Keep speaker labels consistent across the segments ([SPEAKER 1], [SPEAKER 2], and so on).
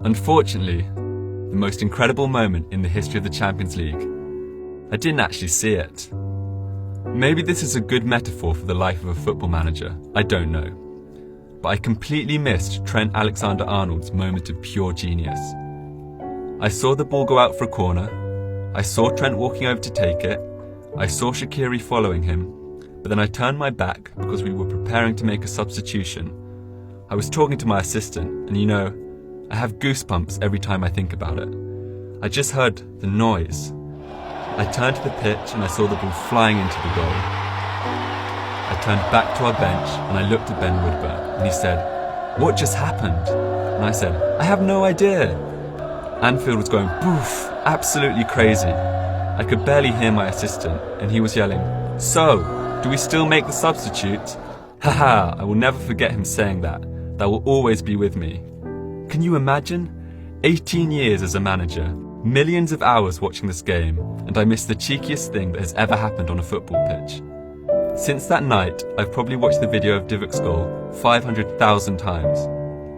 [SPEAKER 1] Unfortunately, the most incredible moment in the history of the Champions League, I didn't actually see it. Maybe this is a good metaphor for the life of a football manager, I don't know. But I completely missed Trent Alexander-Arnold's moment of pure genius. I saw the ball go out for a corner, I saw Trent walking over to take it, I saw Shaqiri following him, but then I turned my back because we were preparing to make a substitution. I was talking to my assistant, and you know, I have goosebumps every time I think about it. I just heard the noise. I turned to the pitch and I saw the ball flying into the goal. I turned back to our bench and I looked at Ben Woodburn and he said, "What just happened?" And I said, "I have no idea." Anfield was going boof, absolutely crazy. I could barely hear my assistant and he was yelling, "So, do we still make the substitute?" Haha, I will never forget him saying that. That will always be with me. Can you imagine? 18 years as a manager, millions of hours watching this game, and I missed the cheekiest thing that has ever happened on a football pitch. Since that night, I've probably watched the video of Divuk's goal 500,000 times,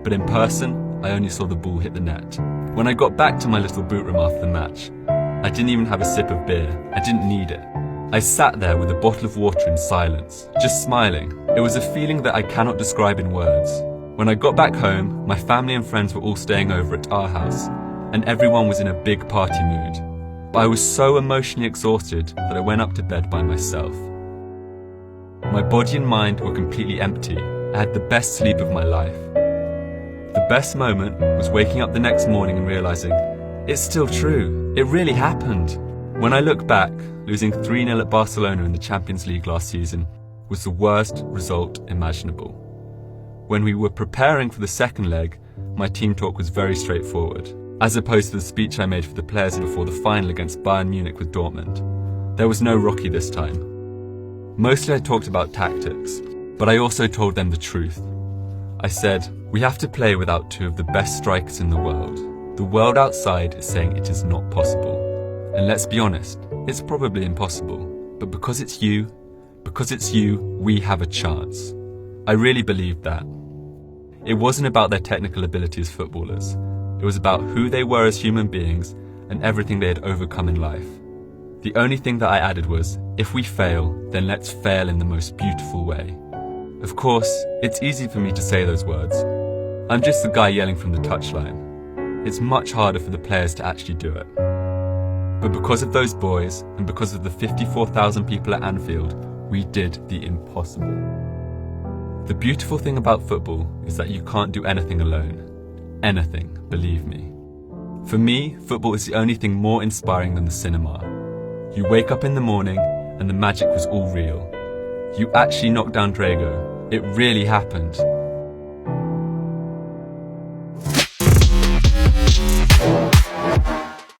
[SPEAKER 1] but in person, I only saw the ball hit the net. When I got back to my little boot room after the match, I didn't even have a sip of beer. I didn't need it. I sat there with a bottle of water in silence, just smiling. It was a feeling that I cannot describe in words. When I got back home, my family and friends were all staying over at our house, and everyone was in a big party mood. But I was so emotionally exhausted that I went up to bed by myself. My body and mind were completely empty. I had the best sleep of my life. The best moment was waking up the next morning and realizing, it's still true, it really happened. When I look back, losing 3-0 at Barcelona in the Champions League last season was the worst result imaginable. When we were preparing for the second leg, my team talk was very straightforward, as opposed to the speech I made for the players before the final against Bayern Munich with Dortmund. There was no Rocky this time. Mostly I talked about tactics, but I also told them the truth. I said, we have to play without two of the best strikers in the world. The world outside is saying it is not possible. And let's be honest, it's probably impossible. But because it's you, we have a chance. I really believed that. It wasn't about their technical ability as footballers. It was about who they were as human beings and everything they had overcome in life. The only thing that I added was, if we fail, then let's fail in the most beautiful way. Of course, it's easy for me to say those words. I'm just the guy yelling from the touchline. It's much harder for the players to actually do it. But because of those boys, and because of the 54,000 people at Anfield, we did the impossible. The beautiful thing about football is that you can't do anything alone. Anything, believe me. For me, football is the only thing more inspiring than the cinema. You wake up in the morning and the magic was all real. You actually knocked down Drago. It really happened.